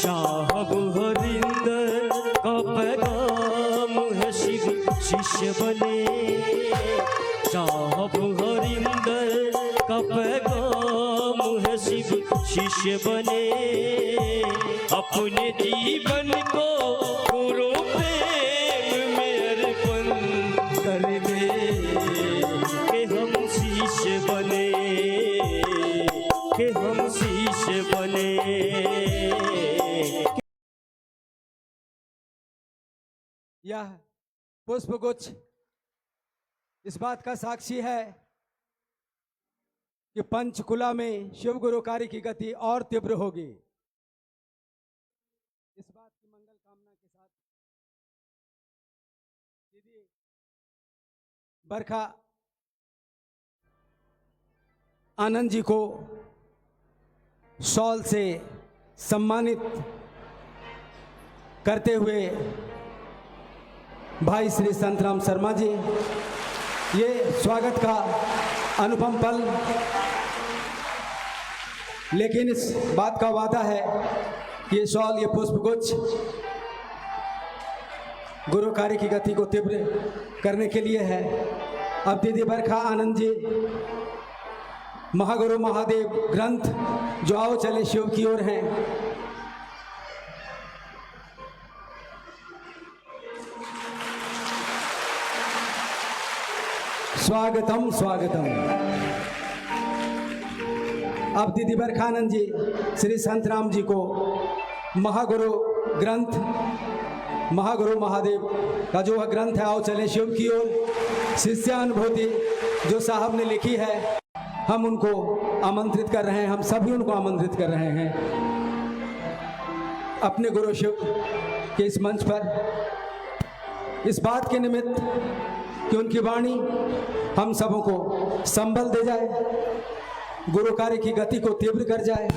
साहब हरिंदर का पैगाम है शिष्य बने। साहब हरिंदर का पैगाम है शिष्य बने। अपने जीवन को गुरु प्रेम में अर्पण कर दे कि हम शिष्य बने, कि हम शिष्य बने। यह पुष्पगुच्छ इस बात का साक्षी है कि पंचकुला में शिव गुरु कार्य की गति और तीव्र होगी। इस बात की मंगल कामना के साथ दीदी बरखा आनंद जी को शॉल से सम्मानित करते हुए भाई श्री संतराम शर्मा जी, ये स्वागत का अनुपम पल। लेकिन इस बात का वादा है कि ये शॉल, ये पुष्पगुच्छ गुरु कार्य की गति को तीव्र करने के लिए है। अब दीदी बरखा आनंद जी महागुरु महादेव ग्रंथ जो आओ चले शिव की ओर हैं, स्वागतम स्वागतम। अब दीदी बरखानंद जी श्री संतराम जी को महागुरु ग्रंथ, महागुरु महादेव का जो ग्रंथ है आओ चले शिव की ओर, शिष्यानुभूति जो साहब ने लिखी है, हम उनको आमंत्रित कर रहे हैं, हम सभी उनको आमंत्रित कर रहे हैं अपने गुरु शिव के इस मंच पर, इस बात के निमित्त कि उनकी वाणी हम सबों को संबल दे जाए, गुरु कार्य की गति को तीव्र कर जाए।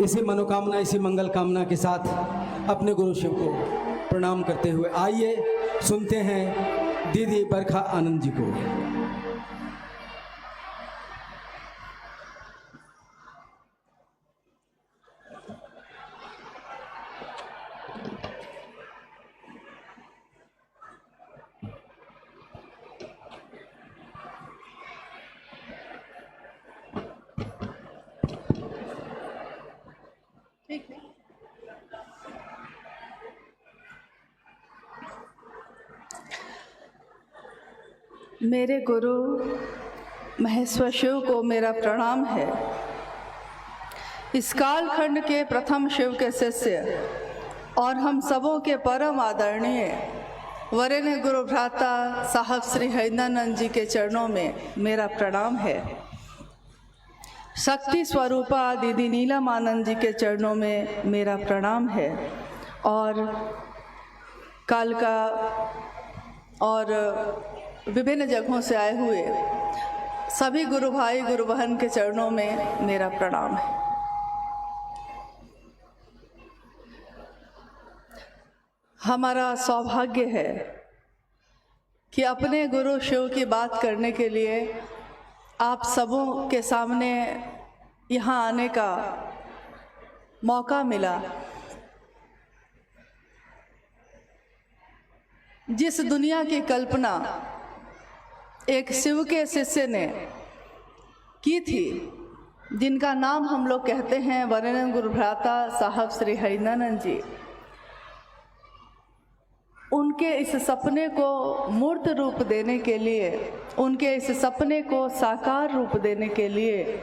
इसी मनोकामना, इसी मंगल कामना के साथ अपने गुरु शिव को प्रणाम करते हुए आइए सुनते हैं दीदी बरखा आनंद जी को। मेरे गुरु महेश्वर शिव को मेरा प्रणाम है। इस कालखंड के प्रथम शिव के शिष्य और हम सबों के परम आदरणीय वरेण्य गुरु भ्राता साहब श्री हरिंदरानंद जी के चरणों में मेरा प्रणाम है। शक्ति स्वरूपा दीदी नीलम आनंद जी के चरणों में मेरा प्रणाम है। और कालका और विभिन्न जगहों से आए हुए सभी गुरु भाई गुरु बहन के चरणों में मेरा प्रणाम है। हमारा सौभाग्य है कि अपने गुरु शिव की बात करने के लिए आप सबों के सामने यहाँ आने का मौका मिला। जिस दुनिया की कल्पना एक शिव के शिष्य ने की थी, जिनका नाम हम लोग कहते हैं वरेण्य गुरु भ्राता साहब श्री हरिंदरानंद जी, उनके इस सपने को मूर्त रूप देने के लिए, उनके इस सपने को साकार रूप देने के लिए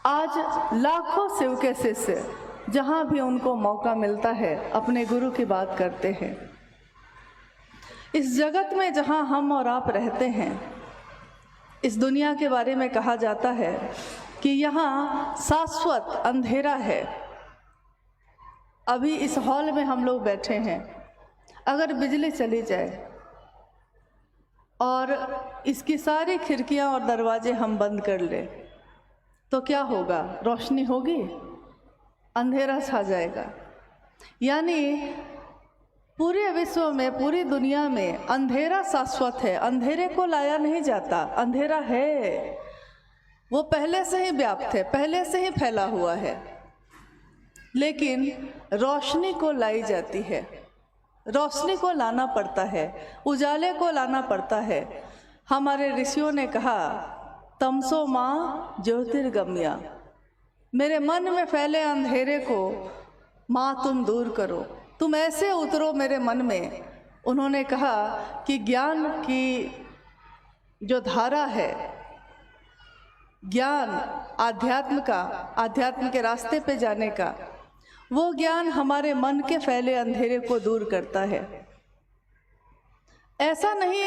आज लाखों शिव के शिष्य जहाँ भी उनको मौका मिलता है अपने गुरु की बात करते हैं। इस जगत में जहाँ हम और आप रहते हैं, इस दुनिया के बारे में कहा जाता है कि यहाँ शाश्वत अंधेरा है। अभी इस हॉल में हम लोग बैठे हैं, अगर बिजली चली जाए और इसकी सारी खिड़कियाँ और दरवाजे हम बंद कर लें तो क्या होगा? रोशनी होगी? अंधेरा छा जाएगा। यानी पूरे विश्व में, पूरी दुनिया में अंधेरा शाश्वत है, अंधेरे को लाया नहीं जाता। अंधेरा है, वो पहले से ही व्याप्त है, पहले से ही फैला हुआ है। लेकिन रोशनी को लाई जाती है, रोशनी को लाना पड़ता है, उजाले को लाना पड़ता है। हमारे ऋषियों ने कहा तमसो माँ ज्योतिर्गम्या, मेरे मन में फैले अंधेरे को माँ तुम दूर करो, तुम ऐसे उतरो मेरे मन में। उन्होंने कहा कि ज्ञान की जो धारा है, ज्ञान आध्यात्म के रास्ते पे जाने का, वो ज्ञान हमारे मन के फैले अंधेरे को दूर करता है। ऐसा नहीं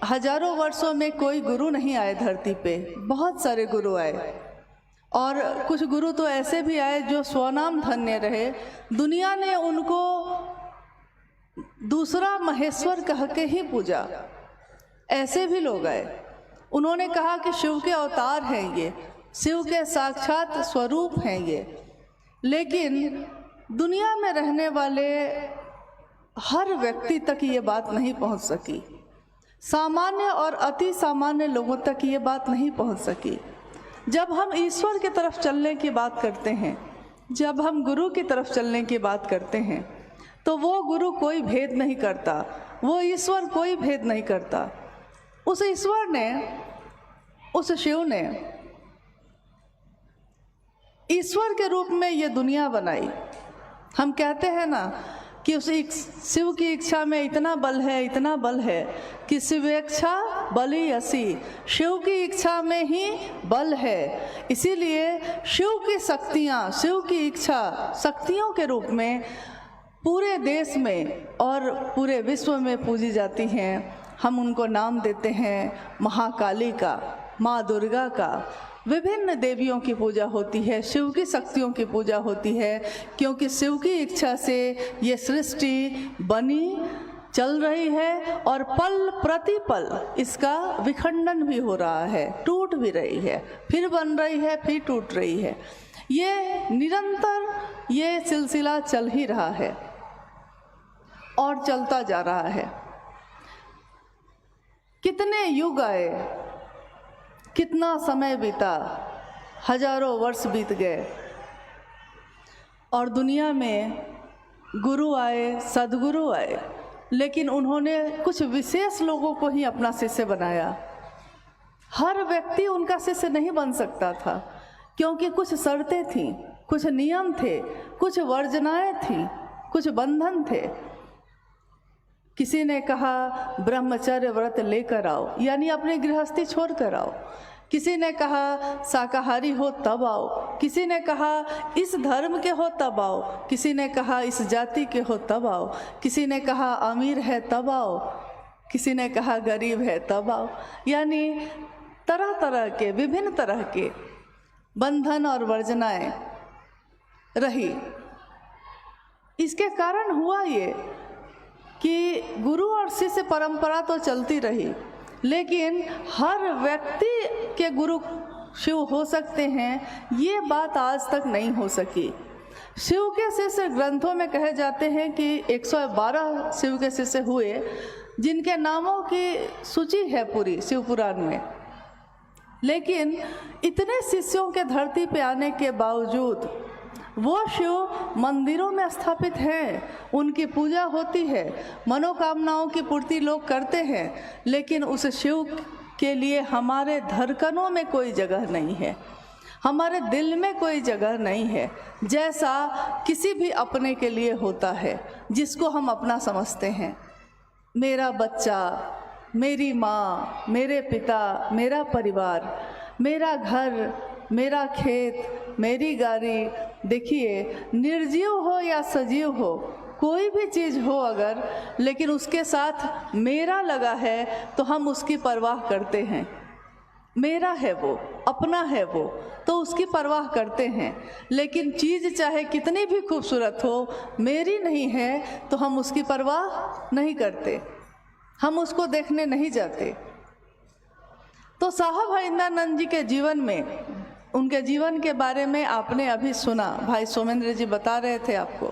हजारों वर्षों में कोई गुरु नहीं आए धरती पे, बहुत सारे गुरु आए, और कुछ गुरु तो ऐसे भी आए जो स्वनाम धन्य रहे। दुनिया ने उनको दूसरा महेश्वर कह के ही पूजा, ऐसे भी लोग आए। उन्होंने कहा कि शिव के अवतार हैं ये, शिव के साक्षात स्वरूप हैं ये। लेकिन दुनिया में रहने वाले हर व्यक्ति तक ये बात नहीं पहुंच सकी, सामान्य और अति सामान्य लोगों तक ये बात नहीं पहुंच सकी। जब हम ईश्वर की तरफ चलने की बात करते हैं, जब हम गुरु की तरफ चलने की बात करते हैं, तो वो गुरु कोई भेद नहीं करता, वो ईश्वर कोई भेद नहीं करता। उस ईश्वर ने, उस शिव ने ईश्वर के रूप में ये दुनिया बनाई। हम कहते हैं ना कि उस शिव की इच्छा में इतना बल है, इतना बल है कि शिवेच्छा बली असी, शिव की इच्छा में ही बल है। इसीलिए शिव की शक्तियाँ, शिव की इच्छा शक्तियों के रूप में पूरे देश में और पूरे विश्व में पूजी जाती हैं। हम उनको नाम देते हैं महाकाली का, माँ दुर्गा का। विभिन्न देवियों की पूजा होती है, शिव की शक्तियों की पूजा होती है, क्योंकि शिव की इच्छा से ये सृष्टि बनी, चल रही है, और पल प्रतिपल इसका विखंडन भी हो रहा है, टूट भी रही है, फिर बन रही है, फिर टूट रही है। ये निरंतर ये सिलसिला चल ही रहा है और चलता जा रहा है। कितने युग आए, कितना समय बीता, हजारों वर्ष बीत गए, और दुनिया में गुरु आए, सद्गुरु आए, लेकिन उन्होंने कुछ विशेष लोगों को ही अपना शिष्य बनाया। हर व्यक्ति उनका शिष्य नहीं बन सकता था, क्योंकि कुछ शर्तें थीं, कुछ नियम थे, कुछ वर्जनाएं थीं, कुछ बंधन थे। किसी ने कहा ब्रह्मचर्य व्रत लेकर आओ, यानी अपनी गृहस्थी छोड़ कर आओ। किसी ने कहा शाकाहारी हो तब आओ, किसी ने कहा इस धर्म के हो तब आओ, किसी ने कहा इस जाति के हो तब आओ, किसी ने कहा अमीर है तब आओ, किसी ने कहा गरीब है तब आओ। यानी तरह तरह के, विभिन्न तरह के बंधन और वर्जनाएं रही। इसके कारण हुआ ये कि गुरु और शिष्य परंपरा तो चलती रही, लेकिन हर व्यक्ति के गुरु शिव हो सकते हैं, ये बात आज तक नहीं हो सकी। शिव के शिष्य ग्रंथों में कहे जाते हैं कि 112 शिव के शिष्य हुए, जिनके नामों की सूची है पूरी शिव पुराण में। लेकिन इतने शिष्यों के धरती पे आने के बावजूद वो शिव मंदिरों में स्थापित हैं, उनकी पूजा होती है, मनोकामनाओं की पूर्ति लोग करते हैं, लेकिन उस शिव के लिए हमारे धड़कनों में कोई जगह नहीं है, हमारे दिल में कोई जगह नहीं है। जैसा किसी भी अपने के लिए होता है, जिसको हम अपना समझते हैं, मेरा बच्चा, मेरी माँ, मेरे पिता, मेरा परिवार, मेरा घर, मेरा खेत, मेरी गाड़ी। देखिए, निर्जीव हो या सजीव हो, कोई भी चीज़ हो अगर, लेकिन उसके साथ मेरा लगा है तो हम उसकी परवाह करते हैं। मेरा है वो, अपना है वो, तो उसकी परवाह करते हैं। लेकिन चीज़ चाहे कितनी भी खूबसूरत हो, मेरी नहीं है तो हम उसकी परवाह नहीं करते, हम उसको देखने नहीं जाते। तो साहब हरिंद्रानंद जी के जीवन में, उनके जीवन के बारे में आपने अभी सुना, भाई सोमेंद्र जी बता रहे थे आपको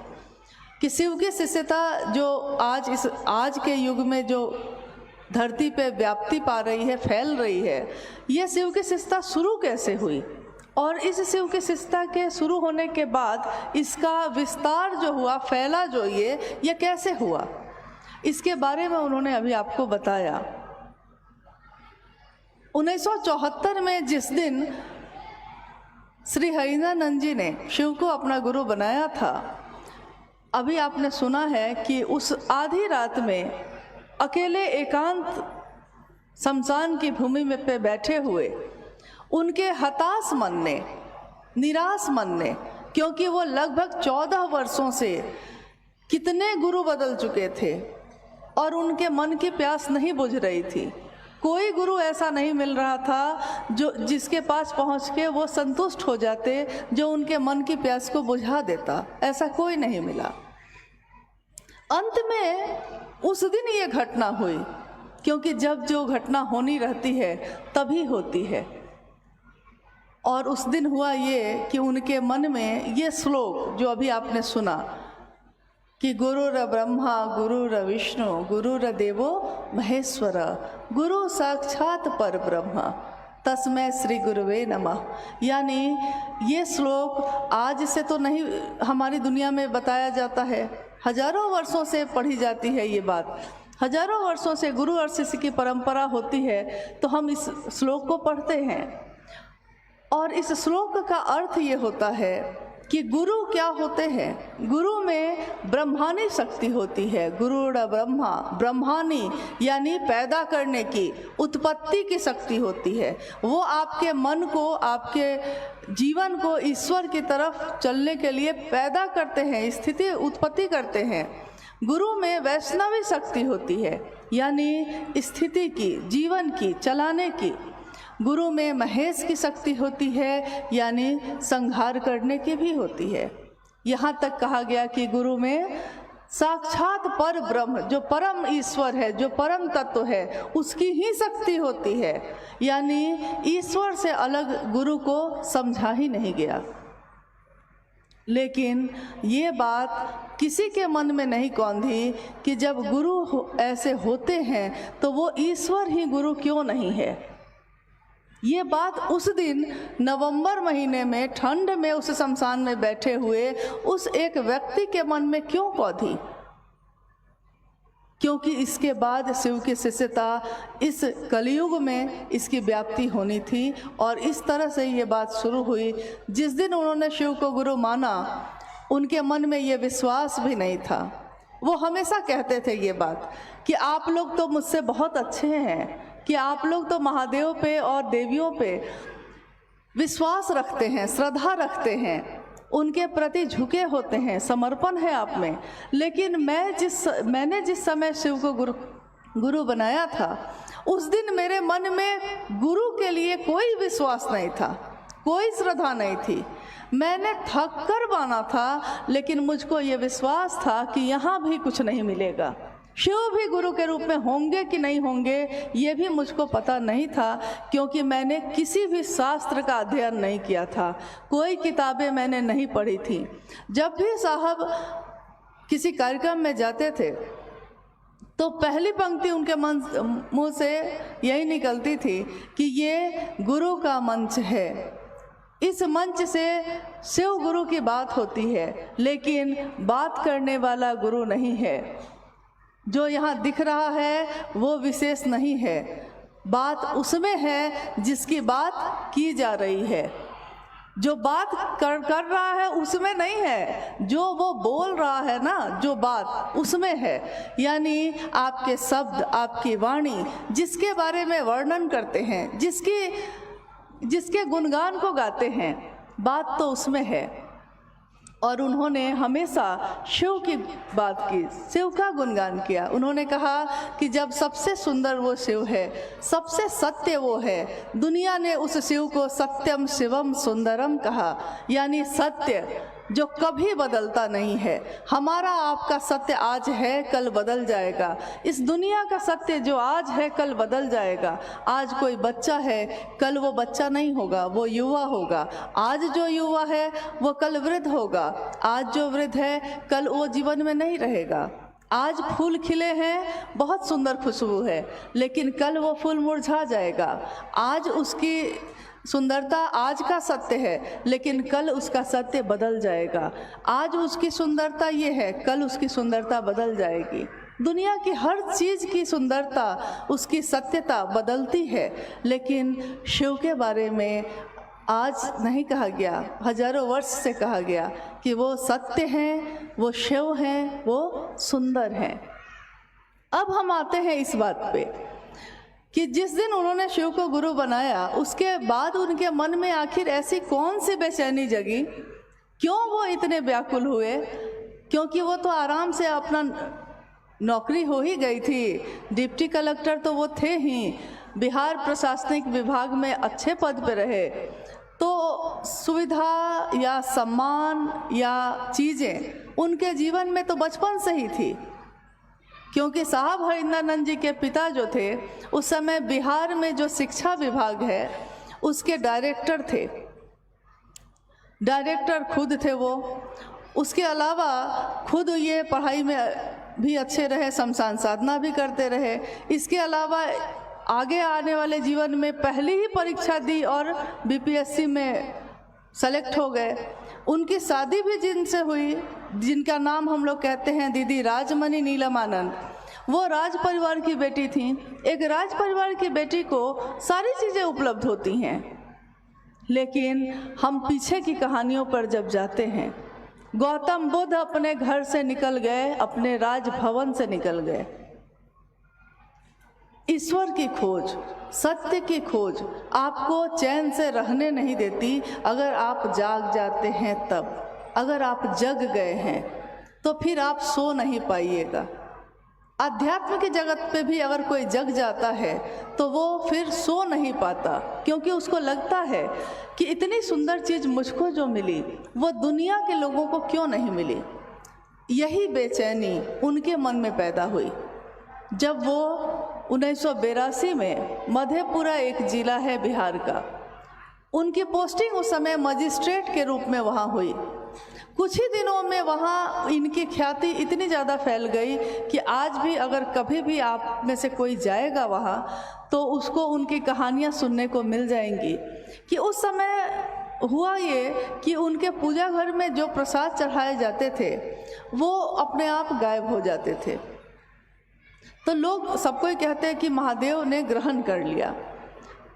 कि शिव की शिष्यता जो आज के युग में जो धरती पे व्याप्ति पा रही है, फैल रही है, ये शिव की शिष्यता शुरू कैसे हुई, और इस शिव की शिष्यता के शुरू होने के बाद इसका विस्तार जो हुआ, फैला जो ये कैसे हुआ, इसके बारे में उन्होंने अभी आपको बताया। 1974 में जिस दिन श्री हरिनानंद जी ने शिव को अपना गुरु बनाया था, अभी आपने सुना है कि उस आधी रात में अकेले एकांत शमशान की भूमि में पे बैठे हुए उनके हताश मन ने, निराश मन ने, क्योंकि वो लगभग 14 वर्षों से कितने गुरु बदल चुके थे और उनके मन की प्यास नहीं बुझ रही थी। कोई गुरु ऐसा नहीं मिल रहा था जिसके पास पहुंच के वो संतुष्ट हो जाते, जो उनके मन की प्यास को बुझा देता, ऐसा कोई नहीं मिला। अंत में उस दिन ये घटना हुई, क्योंकि जब जो घटना होनी रहती है तभी होती है। और उस दिन हुआ ये कि उनके मन में ये श्लोक जो अभी आपने सुना कि गुरुर ब्रह्मा गुरुर विष्णु गुरुर देवो महेश्वर गुरु साक्षात पर ब्रह्म तस्मै श्री गुरुवे नमः, यानी ये श्लोक आज से तो नहीं हमारी दुनिया में बताया जाता है, हजारों वर्षों से पढ़ी जाती है ये बात, हजारों वर्षों से गुरु और शिष्य की परंपरा होती है, तो हम इस श्लोक को पढ़ते हैं। और इस श्लोक का अर्थ ये होता है कि गुरु क्या होते हैं। गुरु में ब्रह्मानी शक्ति होती है, गुरुड़ ब्रह्मा, ब्रह्मानी यानी पैदा करने की, उत्पत्ति की शक्ति होती है। वो आपके मन को, आपके जीवन को ईश्वर की तरफ चलने के लिए पैदा करते हैं, स्थिति उत्पत्ति करते हैं। गुरु में वैष्णवी शक्ति होती है, यानी स्थिति की, जीवन की, चलाने की। गुरु में महेश की शक्ति होती है, यानी संहार करने की भी होती है। यहाँ तक कहा गया कि गुरु में साक्षात पर ब्रह्म, जो परम ईश्वर है, जो परम तत्व है, उसकी ही शक्ति होती है, यानी ईश्वर से अलग गुरु को समझा ही नहीं गया। लेकिन ये बात किसी के मन में नहीं कौंधी कि जब गुरु ऐसे होते हैं तो वो ईश्वर ही गुरु क्यों नहीं है। ये बात उस दिन नवंबर महीने में ठंड में उस शमशान में बैठे हुए उस एक व्यक्ति के मन में क्यों कौंधी, क्योंकि इसके बाद शिव की शिष्यता इस कलयुग में इसकी व्याप्ति होनी थी। और इस तरह से ये बात शुरू हुई। जिस दिन उन्होंने शिव को गुरु माना, उनके मन में ये विश्वास भी नहीं था। वो हमेशा कहते थे ये बात कि आप लोग तो मुझसे बहुत अच्छे हैं, कि आप लोग तो महादेव पे और देवियों पे विश्वास रखते हैं, श्रद्धा रखते हैं, उनके प्रति झुके होते हैं, समर्पण है आप में। लेकिन मैंने जिस समय शिव को गुरु बनाया था, उस दिन मेरे मन में गुरु के लिए कोई विश्वास नहीं था, कोई श्रद्धा नहीं थी। मैंने थक कर माना था, लेकिन मुझको ये विश्वास था कि यहाँ भी कुछ नहीं मिलेगा। शिव भी गुरु के रूप में होंगे कि नहीं होंगे, ये भी मुझको पता नहीं था, क्योंकि मैंने किसी भी शास्त्र का अध्ययन नहीं किया था, कोई किताबें मैंने नहीं पढ़ी थी। जब भी साहब किसी कार्यक्रम में जाते थे तो पहली पंक्ति उनके मुंह से यही निकलती थी कि ये गुरु का मंच है, इस मंच से शिव गुरु की बात होती है, लेकिन बात करने वाला गुरु नहीं है। जो यहाँ दिख रहा है वो विशेष नहीं है, बात उसमें है जिसकी बात की जा रही है। जो बात कर रहा है उसमें नहीं है, जो वो बोल रहा है ना, जो बात उसमें है। यानी आपके शब्द, आपकी वाणी जिसके बारे में वर्णन करते हैं, जिसके गुणगान को गाते हैं, बात तो उसमें है। और उन्होंने हमेशा शिव की बात की, शिव का गुणगान किया। उन्होंने कहा कि जब सबसे सुंदर वो शिव है, सबसे सत्य वो है, दुनिया ने उस शिव को सत्यम शिवम सुंदरम कहा, यानी सत्य जो कभी बदलता नहीं है। हमारा आपका सत्य आज है, कल बदल जाएगा। इस दुनिया का सत्य जो आज है कल बदल जाएगा। आज कोई बच्चा है, कल वो बच्चा नहीं होगा, वो युवा होगा। आज जो युवा है वो कल वृद्ध होगा, आज जो वृद्ध है कल वो जीवन में नहीं रहेगा। आज फूल खिले हैं, बहुत सुंदर खुशबू है, लेकिन कल वो फूल मुरझा जाएगा। आज उसकी सुंदरता आज का सत्य है, लेकिन कल उसका सत्य बदल जाएगा। आज उसकी सुंदरता ये है, कल उसकी सुंदरता बदल जाएगी। दुनिया की हर चीज़ की सुंदरता, उसकी सत्यता बदलती है, लेकिन शिव के बारे में आज नहीं कहा गया, हजारों वर्ष से कहा गया कि वो सत्य हैं, वो शिव हैं, वो सुंदर हैं। अब हम आते हैं इस बात पे कि जिस दिन उन्होंने शिव को गुरु बनाया, उसके बाद उनके मन में आखिर ऐसी कौन सी बेचैनी जगी, क्यों वो इतने व्याकुल हुए? क्योंकि वो तो आराम से अपना नौकरी हो ही गई थी, डिप्टी कलेक्टर तो वो थे ही, बिहार प्रशासनिक विभाग में अच्छे पद पे रहे, तो सुविधा या सम्मान या चीज़ें उनके जीवन में तो बचपन से ही थी। क्योंकि साहब हरिंद्रानंद जी के पिता जो थे, उस समय बिहार में जो शिक्षा विभाग है उसके डायरेक्टर थे, डायरेक्टर खुद थे वो। उसके अलावा खुद ये पढ़ाई में भी अच्छे रहे, शमशान साधना भी करते रहे। इसके अलावा आगे आने वाले जीवन में पहली ही परीक्षा दी और बीपीएससी में सेलेक्ट हो गए। उनकी शादी भी जिनसे हुई, जिनका नाम हम लोग कहते हैं दीदी राजमणि नीलम आनंद, वो राज परिवार की बेटी थी। एक राज परिवार की बेटी को सारी चीज़ें उपलब्ध होती हैं, लेकिन हम पीछे की कहानियों पर जब जाते हैं, गौतम बुद्ध अपने घर से निकल गए, अपने राजभवन से निकल गए। ईश्वर की खोज, सत्य की खोज आपको चैन से रहने नहीं देती। अगर आप जाग जाते हैं तब, अगर आप जग गए हैं तो फिर आप सो नहीं पाइएगा। अध्यात्म की जगत पे भी अगर कोई जग जाता है तो वो फिर सो नहीं पाता, क्योंकि उसको लगता है कि इतनी सुंदर चीज़ मुझको जो मिली वो दुनिया के लोगों को क्यों नहीं मिली। यही बेचैनी उनके मन में पैदा हुई जब वो 1982 में मधेपुरा, एक जिला है बिहार का, उनकी पोस्टिंग उस समय मजिस्ट्रेट के रूप में वहाँ हुई। कुछ ही दिनों में वहाँ इनकी ख्याति इतनी ज़्यादा फैल गई कि आज भी अगर कभी भी आप में से कोई जाएगा वहाँ तो उसको उनकी कहानियाँ सुनने को मिल जाएंगी कि उस समय हुआ ये कि उनके पूजा घर में जो प्रसाद चढ़ाए जाते थे वो अपने आप गायब हो जाते थे। तो लोग सबको ही कहते हैं कि महादेव ने ग्रहण कर लिया।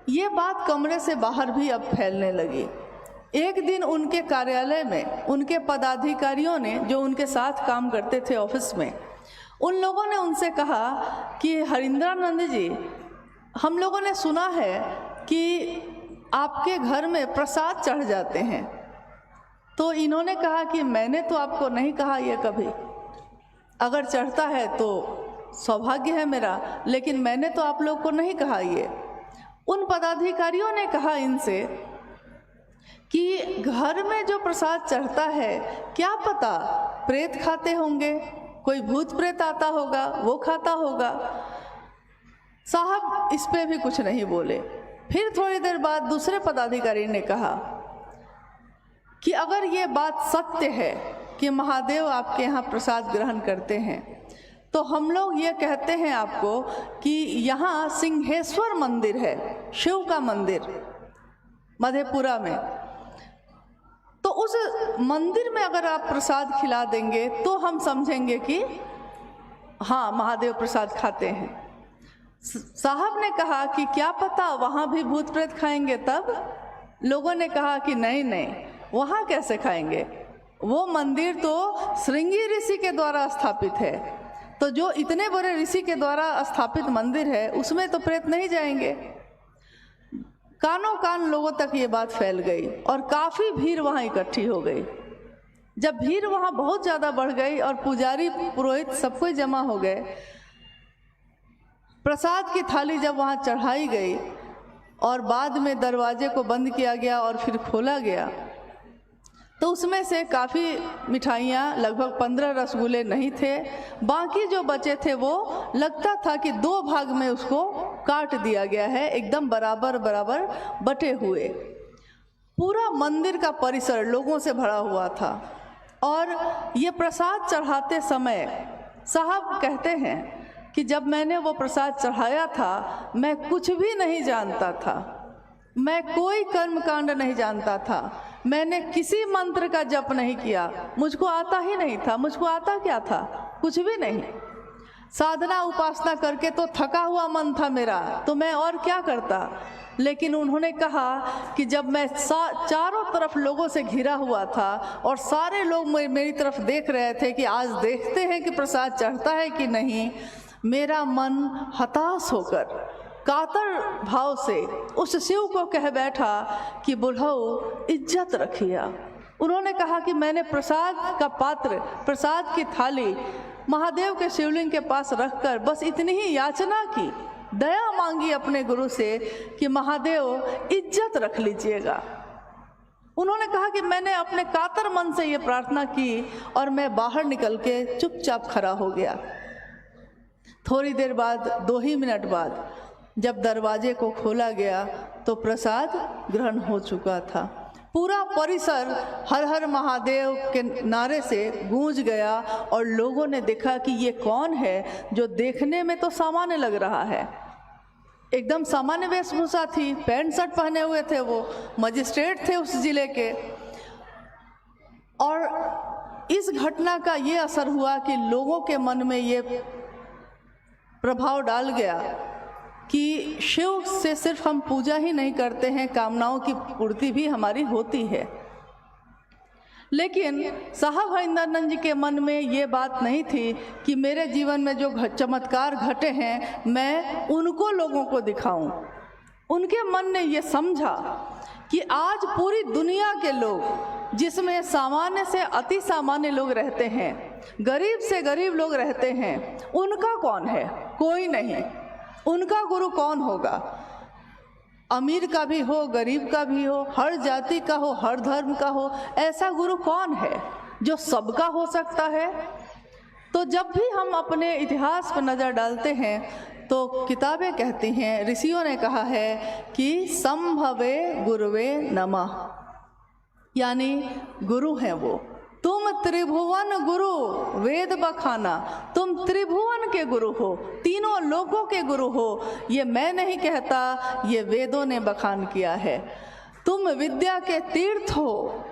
ये बात कमरे से बाहर भी अब फैलने लगी। एक दिन उनके कार्यालय में उनके पदाधिकारियों ने, जो उनके साथ काम करते थे ऑफिस में, उन लोगों ने उनसे कहा कि हरिंद्रानंद जी, हम लोगों ने सुना है कि आपके घर में प्रसाद चढ़ जाते हैं। तो इन्होंने कहा कि मैंने तो आपको नहीं कहा ये कभी, अगर चढ़ता है तो सौभाग्य है मेरा, लेकिन मैंने तो आप लोग को नहीं कहा ये। उन पदाधिकारियों ने कहा इनसे कि घर में जो प्रसाद चढ़ता है, क्या पता प्रेत खाते होंगे, कोई भूत प्रेत आता होगा, वो खाता होगा। साहब इस पे भी कुछ नहीं बोले। फिर थोड़ी देर बाद दूसरे पदाधिकारी ने कहा कि अगर ये बात सत्य है कि महादेव आपके यहाँ प्रसाद ग्रहण करते हैं, तो हम लोग ये कहते हैं आपको कि यहाँ सिंहेश्वर मंदिर है, शिव का मंदिर मधेपुरा में, तो उस मंदिर में अगर आप प्रसाद खिला देंगे तो हम समझेंगे कि हाँ महादेव प्रसाद खाते हैं। साहब ने कहा कि क्या पता वहाँ भी भूत प्रेत खाएंगे। तब लोगों ने कहा कि नहीं नहीं, वहाँ कैसे खाएंगे, वो मंदिर तो श्रृंगी ऋषि के द्वारा स्थापित है, तो जो इतने बड़े ऋषि के द्वारा स्थापित मंदिर है उसमें तो प्रेत नहीं जाएंगे। कानों कान लोगों तक ये बात फैल गई और काफ़ी भीड़ वहाँ इकट्ठी हो गई। जब भीड़ वहाँ बहुत ज़्यादा बढ़ गई और पुजारी पुरोहित सब कोई जमा हो गए, प्रसाद की थाली जब वहाँ चढ़ाई गई और बाद में दरवाजे को बंद किया गया और फिर खोला गया, तो उसमें से काफ़ी मिठाइयाँ, लगभग 15 रसगुल्ले नहीं थे, बाकी जो बचे थे वो लगता था कि 2 भाग में उसको काट दिया गया है, एकदम बराबर बराबर बटे हुए। पूरा मंदिर का परिसर लोगों से भरा हुआ था और ये प्रसाद चढ़ाते समय साहब कहते हैं कि जब मैंने वो प्रसाद चढ़ाया था मैं कुछ भी नहीं जानता था, मैं कोई कर्म कांड नहीं जानता था, मैंने किसी मंत्र का जप नहीं किया, मुझको आता ही नहीं था। मुझको आता क्या था? कुछ भी नहीं। साधना उपासना करके तो थका हुआ मन था मेरा, तो मैं और क्या करता। लेकिन उन्होंने कहा कि जब मैं चारों तरफ लोगों से घिरा हुआ था और सारे लोग मेरी तरफ देख रहे थे कि आज देखते हैं कि प्रसाद चढ़ता है कि नहीं, मेरा मन हताश होकर कातर भाव से उस शिव को कह बैठा कि बुढ़ऊ इज्जत रखिए। उन्होंने कहा कि मैंने प्रसाद का पात्र, प्रसाद की थाली महादेव के शिवलिंग के पास रखकर बस इतनी ही याचना की, दया मांगी अपने गुरु से कि महादेव इज्जत रख लीजिएगा। उन्होंने कहा कि मैंने अपने कातर मन से ये प्रार्थना की और मैं बाहर निकल के चुपचाप खड़ा हो गया। थोड़ी देर बाद, 2 ही मिनट बाद जब दरवाजे को खोला गया तो प्रसाद ग्रहण हो चुका था। पूरा परिसर हर हर महादेव के नारे से गूंज गया और लोगों ने देखा कि ये कौन है जो देखने में तो सामान्य लग रहा है। एकदम सामान्य वेशभूषा थी, पैंट शर्ट पहने हुए थे, वो मजिस्ट्रेट थे उस जिले के। और इस घटना का ये असर हुआ कि लोगों के मन में ये प्रभाव डाल गया कि शिव से सिर्फ हम पूजा ही नहीं करते हैं, कामनाओं की पूर्ति भी हमारी होती है। लेकिन साहब हरिंदरानंद जी के मन में ये बात नहीं थी कि मेरे जीवन में जो चमत्कार घटे हैं मैं उनको लोगों को दिखाऊं। उनके मन ने ये समझा कि आज पूरी दुनिया के लोग, जिसमें सामान्य से अति सामान्य लोग रहते हैं, गरीब से गरीब लोग रहते हैं, उनका कौन है? कोई नहीं। उनका गुरु कौन होगा? अमीर का भी हो, गरीब का भी हो, हर जाति का हो, हर धर्म का हो, ऐसा गुरु कौन है जो सबका हो सकता है? तो जब भी हम अपने इतिहास पर नज़र डालते हैं तो किताबें कहती हैं, ऋषियों ने कहा है कि संभवे गुरुवे नमः, यानी गुरु हैं वो। तुम त्रिभुवन गुरु वेद बखाना, तुम त्रिभुवन के गुरु हो, तीनों लोगों के गुरु हो। ये मैं नहीं कहता, ये वेदों ने बखान किया है। तुम विद्या के तीर्थ हो,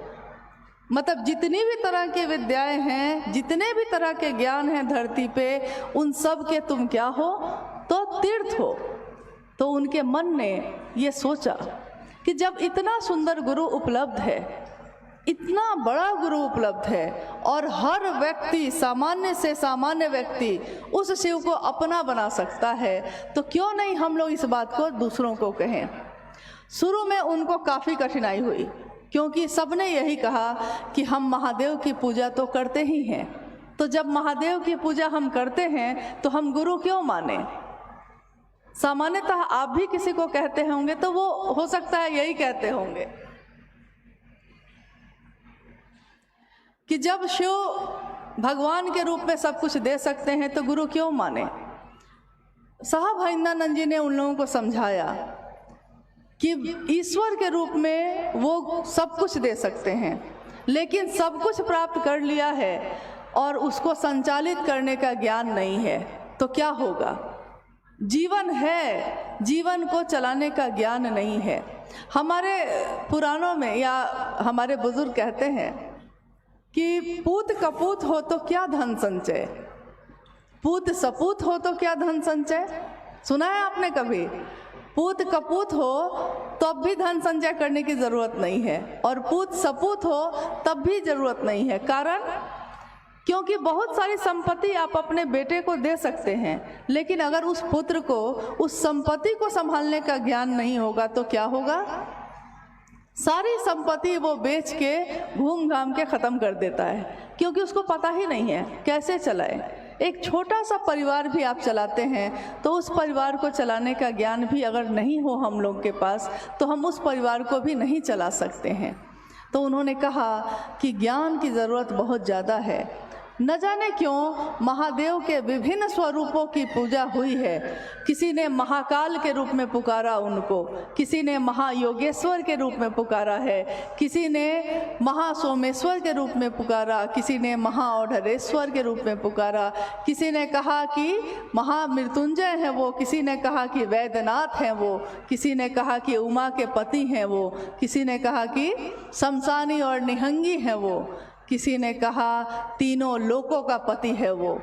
मतलब जितनी भी तरह की विद्याएं हैं, जितने भी तरह के ज्ञान हैं धरती पे, उन सब के तुम क्या हो? तो तीर्थ हो। तो उनके मन ने ये सोचा कि जब इतना सुंदर गुरु उपलब्ध है, इतना बड़ा गुरु उपलब्ध है और हर व्यक्ति, सामान्य से सामान्य व्यक्ति उस शिव को अपना बना सकता है, तो क्यों नहीं हम लोग इस बात को दूसरों को कहें। शुरू में उनको काफ़ी कठिनाई हुई, क्योंकि सबने यही कहा कि हम महादेव की पूजा तो करते ही हैं, तो जब महादेव की पूजा हम करते हैं तो हम गुरु क्यों माने। सामान्यतः आप भी किसी को कहते होंगे तो वो हो सकता है यही कहते होंगे कि जब शिव भगवान के रूप में सब कुछ दे सकते हैं तो गुरु क्यों माने। साहब हरिंदरानंद जी ने उन लोगों को समझाया कि ईश्वर के रूप में वो सब कुछ दे सकते हैं, लेकिन सब कुछ प्राप्त कर लिया है और उसको संचालित करने का ज्ञान नहीं है, तो क्या होगा। जीवन है, जीवन को चलाने का ज्ञान नहीं है। हमारे पुराणों में या हमारे बुजुर्ग कहते हैं कि पूत कपूत हो तो क्या धन संचय, पूत सपूत हो तो क्या धन संचय। सुना है आपने कभी? पूत कपूत हो तब भी धन संचय करने की ज़रूरत नहीं है, और पूत सपूत हो तब भी ज़रूरत नहीं है। कारण, क्योंकि बहुत सारी संपत्ति आप अपने बेटे को दे सकते हैं, लेकिन अगर उस पुत्र को उस संपत्ति को संभालने का ज्ञान नहीं होगा तो क्या होगा। सारी संपत्ति वो बेच के घूम घाम के ख़त्म कर देता है, क्योंकि उसको पता ही नहीं है कैसे चलाए। एक छोटा सा परिवार भी आप चलाते हैं तो उस परिवार को चलाने का ज्ञान भी अगर नहीं हो हम लोग के पास, तो हम उस परिवार को भी नहीं चला सकते हैं। तो उन्होंने कहा कि ज्ञान की ज़रूरत बहुत ज़्यादा है। न जाने क्यों महादेव के विभिन्न स्वरूपों की पूजा हुई है। किसी ने महाकाल के रूप में पुकारा उनको, किसी ने महायोगेश्वर के रूप में पुकारा है, किसी ने महासोमेश्वर के रूप में पुकारा, किसी ने महाऔढ़रेश्वर के रूप में पुकारा, किसी ने कहा कि महामृत्युंजय हैं वो, किसी ने कहा कि वैद्यनाथ हैं वो, किसी ने कहा कि उमा के पति हैं वो, किसी ने कहा कि शमशानी और निहंगी हैं वो, किसी ने कहा तीनों लोकों का पति है वो,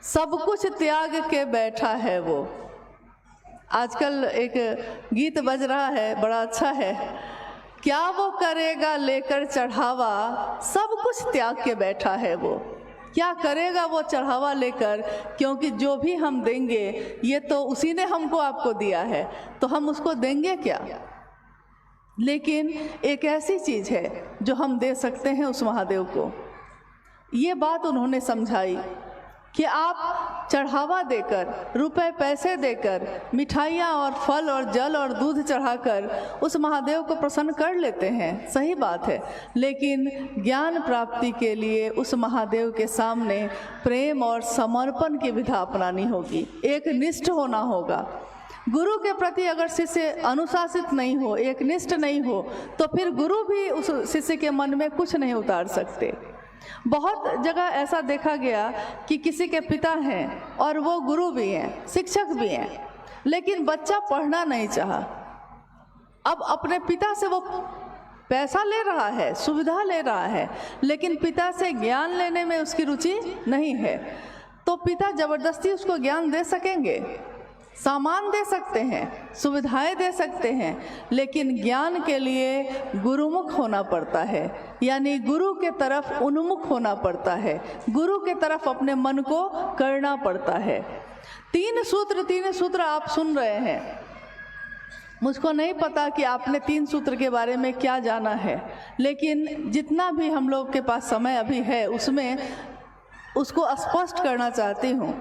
सब कुछ त्याग के बैठा है वो। आजकल एक गीत बज रहा है, बड़ा अच्छा है, क्या वो करेगा लेकर चढ़ावा, सब कुछ त्याग के बैठा है वो। क्या करेगा वो चढ़ावा लेकर, क्योंकि जो भी हम देंगे ये तो उसी ने हमको आपको दिया है, तो हम उसको देंगे क्या। लेकिन एक ऐसी चीज़ है जो हम दे सकते हैं उस महादेव को। ये बात उन्होंने समझाई कि आप चढ़ावा देकर, रुपए पैसे देकर, मिठाइयाँ और फल और जल और दूध चढ़ाकर उस महादेव को प्रसन्न कर लेते हैं, सही बात है। लेकिन ज्ञान प्राप्ति के लिए उस महादेव के सामने प्रेम और समर्पण की विधा अपनानी होगी, एक निष्ठ होना होगा। गुरु के प्रति अगर शिष्य अनुशासित नहीं हो, एक निष्ठ नहीं हो, तो फिर गुरु भी उस शिष्य के मन में कुछ नहीं उतार सकते। बहुत जगह ऐसा देखा गया कि किसी के पिता हैं और वो गुरु भी हैं, शिक्षक भी हैं, लेकिन बच्चा पढ़ना नहीं चाहा। अब अपने पिता से वो पैसा ले रहा है, सुविधा ले रहा है, लेकिन पिता से ज्ञान लेने में उसकी रुचि नहीं है, तो पिता जबरदस्ती उसको ज्ञान दे सकेंगे, सामान दे सकते हैं, सुविधाएं दे सकते हैं, लेकिन ज्ञान के लिए गुरुमुख होना पड़ता है, यानी गुरु के तरफ उन्मुख होना पड़ता है, गुरु के तरफ अपने मन को करना पड़ता है। तीन सूत्र आप सुन रहे हैं। मुझको नहीं पता कि आपने तीन सूत्र के बारे में क्या जाना है, लेकिन जितना भी हम लोग के पास समय अभी है उसमें उसको स्पष्ट करना चाहती हूँ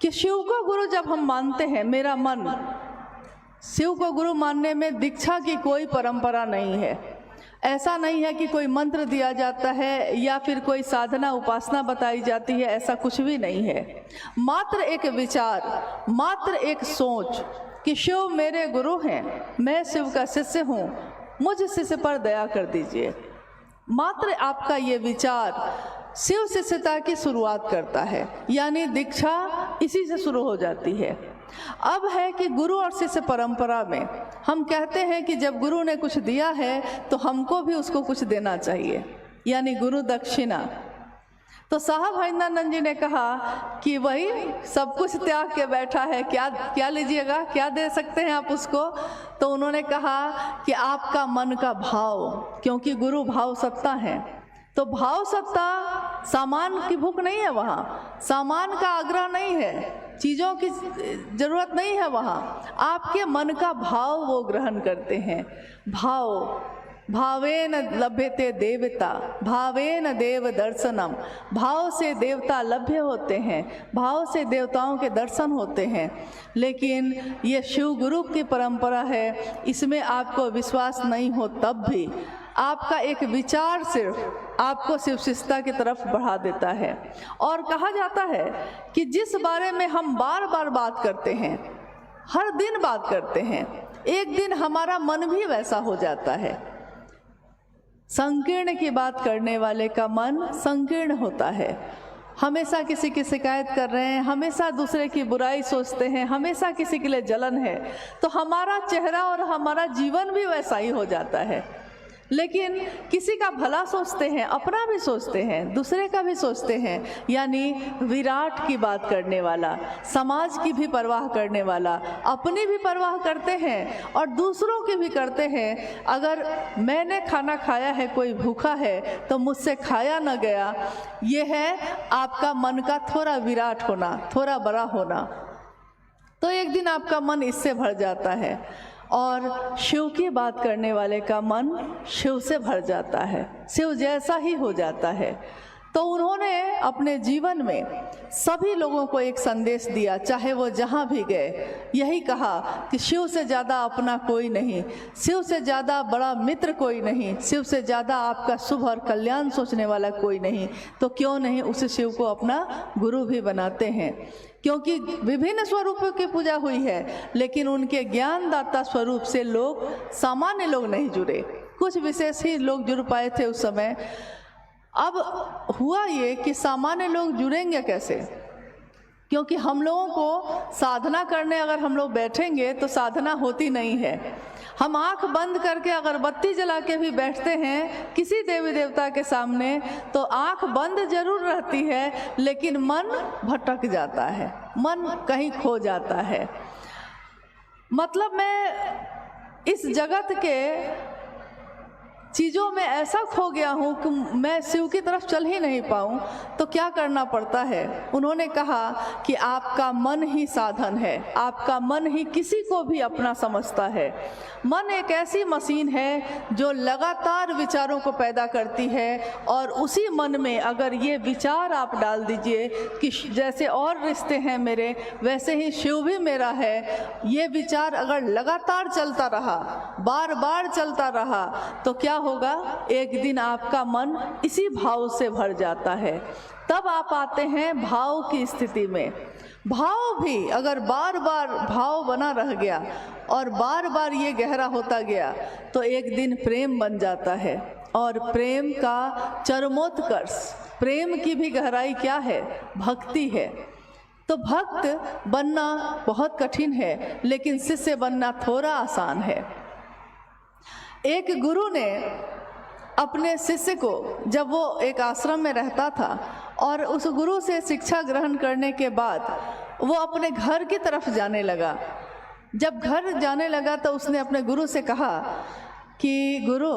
कि शिव को गुरु जब हम मानते हैं, मेरा मन, शिव को गुरु मानने में दीक्षा की कोई परंपरा नहीं है। ऐसा नहीं है कि कोई मंत्र दिया जाता है या फिर कोई साधना उपासना बताई जाती है, ऐसा कुछ भी नहीं है। मात्र एक विचार, मात्र एक सोच कि शिव मेरे गुरु हैं, मैं शिव का शिष्य हूँ, मुझ शिष्य पर दया कर दीजिए। मात्र आपका ये विचार शिव शिष्यता की शुरुआत करता है, यानी दीक्षा इसी से शुरू हो जाती है। अब है कि गुरु और शिष्य परंपरा में हम कहते हैं कि जब गुरु ने कुछ दिया है तो हमको भी उसको कुछ देना चाहिए, यानी गुरु दक्षिणा। तो साहब हरिंदरानंद जी ने कहा कि वही सब कुछ त्याग के बैठा है, क्या लीजिएगा, क्या दे सकते हैं आप उसको। तो उन्होंने कहा कि आपका मन का भाव, क्योंकि गुरु भाव सत्ता है, तो भाव सत्ता, सामान की भूख नहीं है वहाँ, सामान का आग्रह नहीं है, चीज़ों की ज़रूरत नहीं है वहाँ, आपके मन का भाव वो ग्रहण करते हैं। भाव, भावेन लभ्यते देवता, भावेन देव दर्शनम, भाव से देवता लभ्य होते हैं, भाव से देवताओं के दर्शन होते हैं। लेकिन ये शिव गुरु की परंपरा है, इसमें आपको विश्वास नहीं हो तब भी आपका एक विचार सिर्फ आपको शिव शिष्यता की तरफ बढ़ा देता है। और कहा जाता है कि जिस बारे में हम बार बार बात करते हैं, हर दिन बात करते हैं, एक दिन हमारा मन भी वैसा हो जाता है। संकीर्ण की बात करने वाले का मन संकीर्ण होता है। हमेशा किसी की शिकायत कर रहे हैं, हमेशा दूसरे की बुराई सोचते हैं, हमेशा किसी के लिए जलन है, तो हमारा चेहरा और हमारा जीवन भी वैसा ही हो जाता है। लेकिन किसी का भला सोचते हैं, अपना भी सोचते हैं, दूसरे का भी सोचते हैं, यानी विराट की बात करने वाला, समाज की भी परवाह करने वाला, अपनी भी परवाह करते हैं और दूसरों की भी करते हैं। अगर मैंने खाना खाया है, कोई भूखा है, तो मुझसे खाया न गया, ये है आपका मन का थोड़ा विराट होना, थोड़ा बड़ा होना। तो एक दिन आपका मन इससे भर जाता है और शिव की बात करने वाले का मन शिव से भर जाता है, शिव जैसा ही हो जाता है। तो उन्होंने अपने जीवन में सभी लोगों को एक संदेश दिया, चाहे वो जहाँ भी गए। यही कहा कि शिव से ज़्यादा अपना कोई नहीं, शिव से ज़्यादा बड़ा मित्र कोई नहीं, शिव से ज़्यादा आपका शुभ और कल्याण सोचने वाला कोई नहीं। तो क्यों नहीं उस शिव को अपना गुरु भी बनाते हैं, क्योंकि विभिन्न स्वरूपों की पूजा हुई है, लेकिन उनके ज्ञानदाता स्वरूप से लोग, सामान्य लोग नहीं जुड़े, कुछ विशेष ही लोग जुड़ पाए थे उस समय। अब हुआ ये कि सामान्य लोग जुड़ेंगे कैसे, क्योंकि हम लोगों को साधना करने अगर हम लोग बैठेंगे तो साधना होती नहीं है। हम आंख बंद करके अगरबत्ती जला के भी बैठते हैं किसी देवी देवता के सामने, तो आंख बंद जरूर रहती है, लेकिन मन भटक जाता है, मन कहीं खो जाता है। मतलब मैं इस जगत के चीज़ों में ऐसा खो गया हूँ कि मैं शिव की तरफ चल ही नहीं पाऊँ। तो क्या करना पड़ता है? उन्होंने कहा कि आपका मन ही साधन है, आपका मन ही किसी को भी अपना समझता है। मन एक ऐसी मशीन है जो लगातार विचारों को पैदा करती है, और उसी मन में अगर ये विचार आप डाल दीजिए कि जैसे और रिश्ते हैं मेरे, वैसे ही शिव भी मेरा है, ये विचार अगर लगातार चलता रहा, बार बार चलता रहा, तो क्या होगा? एक दिन आपका मन इसी भाव से भर जाता है। तब आप आते हैं भाव की स्थिति में। भाव भी अगर बार बार भाव बना रह गया और बार बार ये गहरा होता गया, तो एक दिन प्रेम बन जाता है। और प्रेम का चरमोत्कर्ष, प्रेम की भी गहराई क्या है? भक्ति है। तो भक्त बनना बहुत कठिन है, लेकिन शिष्य बनना थोड़ा आसान है। एक गुरु ने अपने शिष्य को, जब वो एक आश्रम में रहता था और उस गुरु से शिक्षा ग्रहण करने के बाद वो अपने घर की तरफ जाने लगा। जब घर जाने लगा तो उसने अपने गुरु से कहा कि गुरु,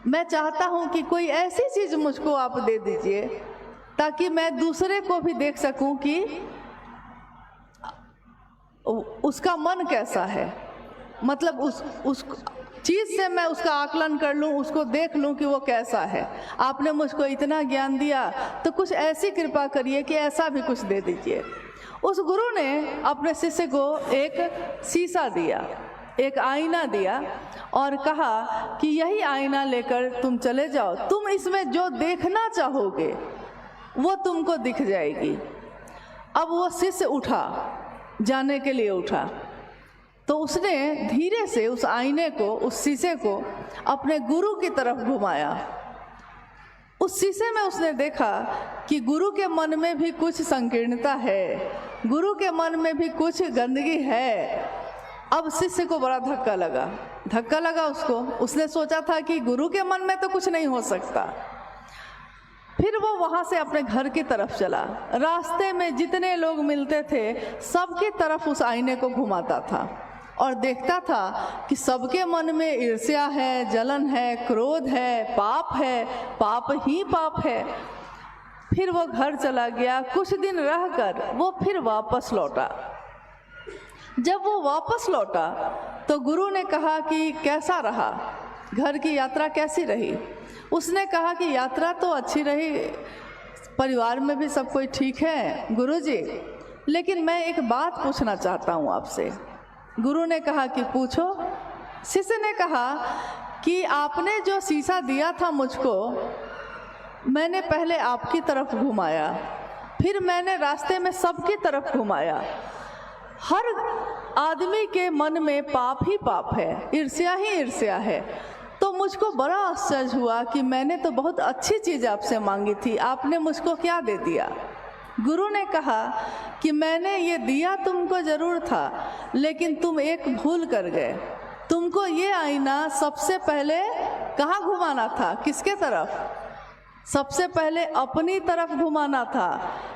मैं चाहता हूँ कि कोई ऐसी चीज़ मुझको आप दे दीजिए ताकि मैं दूसरे को भी देख सकूँ कि उसका मन कैसा है, मतलब उस चीज़ से मैं उसका आकलन कर लूँ, उसको देख लूँ कि वो कैसा है। आपने मुझको इतना ज्ञान दिया, तो कुछ ऐसी कृपा करिए कि ऐसा भी कुछ दे दीजिए। उस गुरु ने अपने शिष्य को एक शीशा दिया, एक आईना दिया, और कहा कि यही आईना लेकर तुम चले जाओ, तुम इसमें जो देखना चाहोगे वो तुमको दिख जाएगी। अब वो शिष्य उठा, जाने के लिए उठा, तो उसने धीरे से उस आईने को, उस शीशे को अपने गुरु की तरफ घुमाया। उस शीशे में उसने देखा कि गुरु के मन में भी कुछ संकीर्णता है, गुरु के मन में भी कुछ गंदगी है। अब शिष्य को बड़ा धक्का लगा उसको। उसने सोचा था कि गुरु के मन में तो कुछ नहीं हो सकता। फिर वो वहाँ से अपने घर की तरफ चला। रास्ते में जितने लोग मिलते थे सबकी तरफ उस आईने को घुमाता था और देखता था कि सबके मन में ईर्ष्या है, जलन है, क्रोध है, पाप ही पाप है। फिर वो घर चला गया। कुछ दिन रहकर वो फिर वापस लौटा। जब वो वापस लौटा तो गुरु ने कहा कि कैसा रहा, घर की यात्रा कैसी रही? उसने कहा कि यात्रा तो अच्छी रही, परिवार में भी सब कोई ठीक है गुरुजी, लेकिन मैं एक बात पूछना चाहता हूँ आपसे। गुरु ने कहा कि पूछो। शिष्य ने कहा कि आपने जो शीशा दिया था मुझको, मैंने पहले आपकी तरफ घुमाया, फिर मैंने रास्ते में सबकी तरफ घुमाया। हर आदमी के मन में पाप ही पाप है, ईर्ष्या ही ईर्ष्या है। तो मुझको बड़ा आश्चर्य हुआ कि मैंने तो बहुत अच्छी चीज़ आपसे मांगी थी, आपने मुझको क्या दे दिया? गुरु ने कहा कि मैंने ये दिया तुमको ज़रूर था, लेकिन तुम एक भूल कर गए। तुमको ये आईना सबसे पहले कहाँ घुमाना था? किसके तरफ? सबसे पहले अपनी तरफ घुमाना था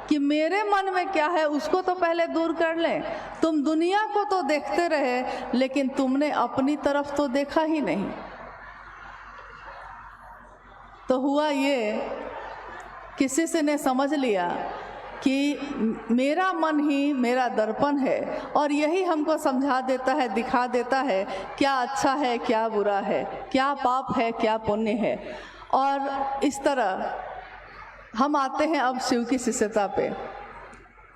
कि मेरे मन में क्या है उसको तो पहले दूर कर लें। तुम दुनिया को तो देखते रहे, लेकिन तुमने अपनी तरफ तो देखा ही नहीं। तो हुआ ये कि शिष्य ने समझ लिया कि मेरा मन ही मेरा दर्पण है, और यही हमको समझा देता है, दिखा देता है क्या अच्छा है, क्या बुरा है, क्या पाप है, क्या पुण्य है। और इस तरह हम आते हैं अब शिव की शिष्यता पे।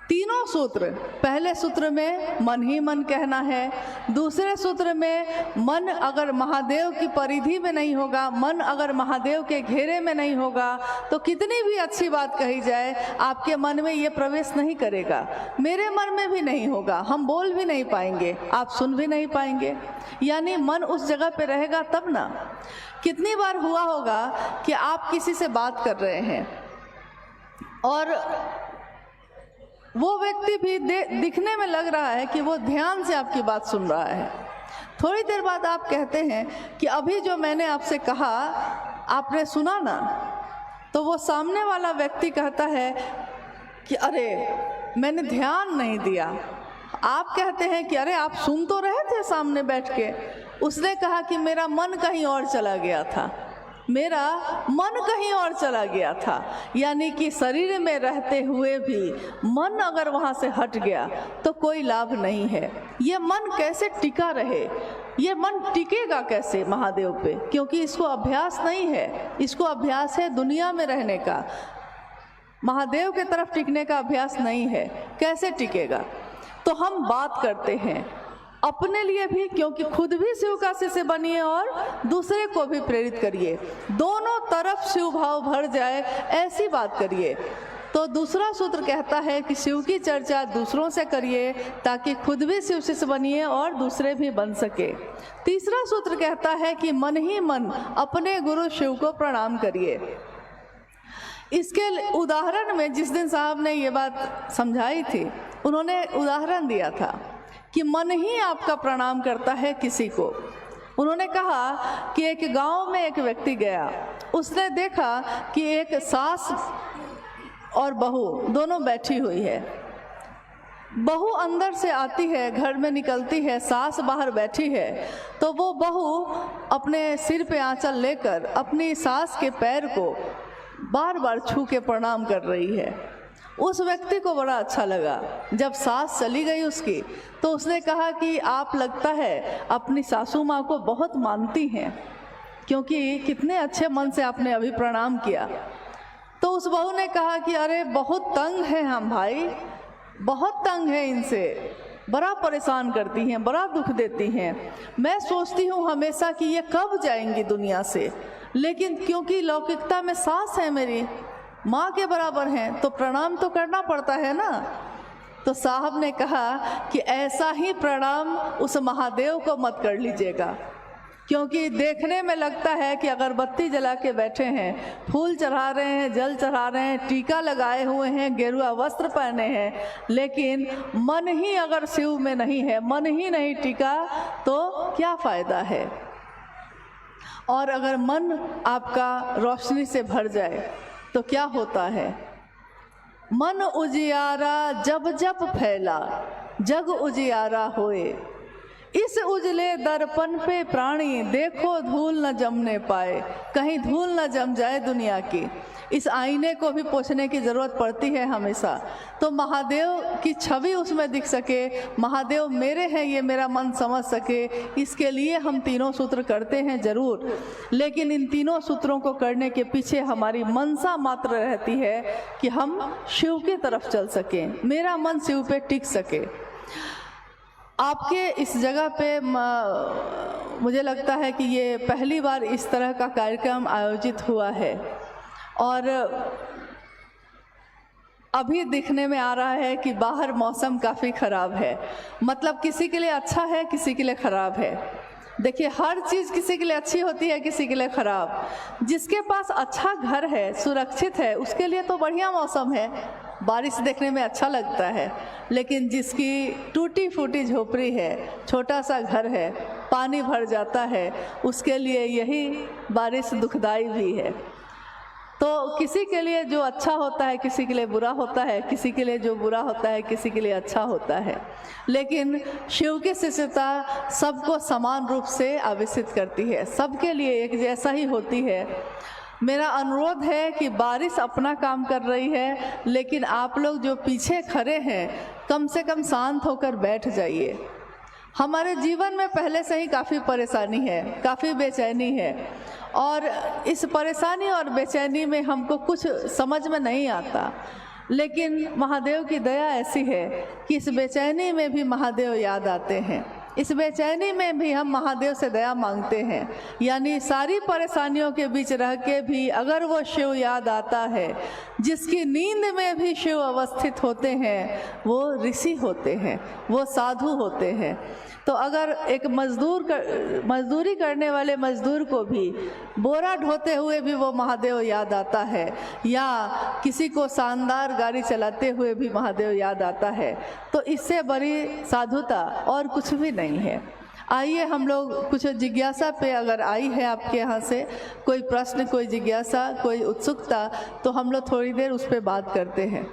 तीनों सूत्र, पहले सूत्र में मन ही मन कहना है, दूसरे सूत्र में मन अगर महादेव की परिधि में नहीं होगा, मन अगर महादेव के घेरे में नहीं होगा तो कितनी भी अच्छी बात कही जाए आपके मन में ये प्रवेश नहीं करेगा, मेरे मन में भी नहीं होगा, हम बोल भी नहीं पाएंगे, आप सुन भी नहीं पाएंगे। यानी मन उस जगह पे रहेगा तब ना। कितनी बार हुआ होगा कि आप किसी से बात कर रहे हैं और वो व्यक्ति भी दिखने में लग रहा है कि वो ध्यान से आपकी बात सुन रहा है। थोड़ी देर बाद आप कहते हैं कि अभी जो मैंने आपसे कहा आपने सुना ना, तो वो सामने वाला व्यक्ति कहता है कि अरे मैंने ध्यान नहीं दिया। आप कहते हैं कि अरे आप सुन तो रहे थे सामने बैठ के। उसने कहा कि मेरा मन कहीं और चला गया था, मेरा मन कहीं और चला गया था। यानी कि शरीर में रहते हुए भी मन अगर वहाँ से हट गया तो कोई लाभ नहीं है। ये मन कैसे टिका रहे, ये मन टिकेगा कैसे महादेव पे, क्योंकि इसको अभ्यास नहीं है, इसको अभ्यास है दुनिया में रहने का, महादेव के तरफ टिकने का अभ्यास नहीं है। कैसे टिकेगा? तो हम बात करते हैं अपने लिए भी, क्योंकि खुद भी शिव का शिष्य बनिए और दूसरे को भी प्रेरित करिए, दोनों तरफ शिव भाव भर जाए ऐसी बात करिए। तो दूसरा सूत्र कहता है कि शिव की चर्चा दूसरों से करिए ताकि खुद भी शिव शिष्य बनिए और दूसरे भी बन सके। तीसरा सूत्र कहता है कि मन ही मन अपने गुरु शिव को प्रणाम करिए। इसके उदाहरण में जिस दिन साहब ने ये बात समझाई थी, उन्होंने उदाहरण दिया था कि मन ही आपका प्रणाम करता है किसी को। उन्होंने कहा कि एक गांव में एक व्यक्ति गया, उसने देखा कि एक सास और बहू दोनों बैठी हुई है। बहू अंदर से आती है, घर में निकलती है, सास बाहर बैठी है, तो वो बहू अपने सिर पे आंचल लेकर अपनी सास के पैर को बार बार छू के प्रणाम कर रही है। उस व्यक्ति को बड़ा अच्छा लगा। जब सास चली गई उसकी, तो उसने कहा कि आप लगता है अपनी सासू माँ को बहुत मानती हैं, क्योंकि कितने अच्छे मन से आपने अभी प्रणाम किया। तो उस बहू ने कहा कि अरे बहुत तंग है हम भाई, बहुत तंग है इनसे, बड़ा परेशान करती हैं, बड़ा दुख देती हैं। मैं सोचती हूँ हमेशा कि ये कब जाएंगी दुनिया से, लेकिन क्योंकि लौकिकता में सास है मेरी, माँ के बराबर हैं, तो प्रणाम तो करना पड़ता है ना। तो साहब ने कहा कि ऐसा ही प्रणाम उस महादेव को मत कर लीजिएगा, क्योंकि देखने में लगता है कि अगरबत्ती जला के बैठे हैं, फूल चढ़ा रहे हैं, जल चढ़ा रहे हैं, टीका लगाए हुए हैं, गेरुआ वस्त्र पहने हैं, लेकिन मन ही अगर शिव में नहीं है, मन ही नहीं टिका तो क्या फ़ायदा है। और अगर मन आपका रोशनी से भर जाए तो क्या होता है? मन उजियारा जब जब फैला, जग उजियारा होए, इस उजले दर्पण पे प्राणी देखो धूल न जमने पाए, कहीं धूल न जम जाए दुनिया की। इस आईने को भी पोंछने की ज़रूरत पड़ती है हमेशा, तो महादेव की छवि उसमें दिख सके, महादेव मेरे हैं ये मेरा मन समझ सके। इसके लिए हम तीनों सूत्र करते हैं ज़रूर, लेकिन इन तीनों सूत्रों को करने के पीछे हमारी मनसा मात्र रहती है कि हम शिव की तरफ चल सकें, मेरा मन शिव पे टिक सके। आपके इस जगह पे मुझे लगता है कि ये पहली बार इस तरह का कार्यक्रम आयोजित हुआ है, और अभी दिखने में आ रहा है कि बाहर मौसम काफ़ी ख़राब है। मतलब किसी के लिए अच्छा है, किसी के लिए ख़राब है। देखिए, हर चीज़ किसी के लिए अच्छी होती है, किसी के लिए ख़राब। जिसके पास अच्छा घर है, सुरक्षित है, उसके लिए तो बढ़िया मौसम है, बारिश देखने में अच्छा लगता है। लेकिन जिसकी टूटी फूटी झोपड़ी है, छोटा सा घर है, पानी भर जाता है, उसके लिए यही बारिश दुखदाई भी है। तो किसी के लिए जो अच्छा होता है किसी के लिए बुरा होता है, किसी के लिए जो बुरा होता है किसी के लिए अच्छा होता है। लेकिन शिव की शिष्यता सबको समान रूप से आवेशित करती है, सबके लिए एक जैसा ही होती है। मेरा अनुरोध है कि बारिश अपना काम कर रही है, लेकिन आप लोग जो पीछे खड़े हैं कम से कम शांत होकर बैठ जाइए। हमारे जीवन में पहले से ही काफ़ी परेशानी है, काफ़ी बेचैनी है, और इस परेशानी और बेचैनी में हमको कुछ समझ में नहीं आता, लेकिन महादेव की दया ऐसी है कि इस बेचैनी में भी महादेव याद आते हैं। इस बेचैनी में भी हम महादेव से दया मांगते हैं, यानी सारी परेशानियों के बीच रह के भी अगर वो शिव याद आता है, जिसकी नींद में भी शिव अवस्थित होते हैं, वो ऋषि होते हैं, वो साधु होते हैं। तो अगर एक मजदूरी करने वाले मजदूर को भी बोरा ढोते हुए भी वो महादेव याद आता है, या किसी को शानदार गाड़ी चलाते हुए भी महादेव याद आता है, तो इससे बड़ी साधुता और कुछ भी नहीं है। आइए हम लोग कुछ जिज्ञासा पे अगर आई है आपके यहाँ से कोई प्रश्न, कोई जिज्ञासा, कोई उत्सुकता, तो हम लोग थोड़ी देर उस पर बात करते हैं।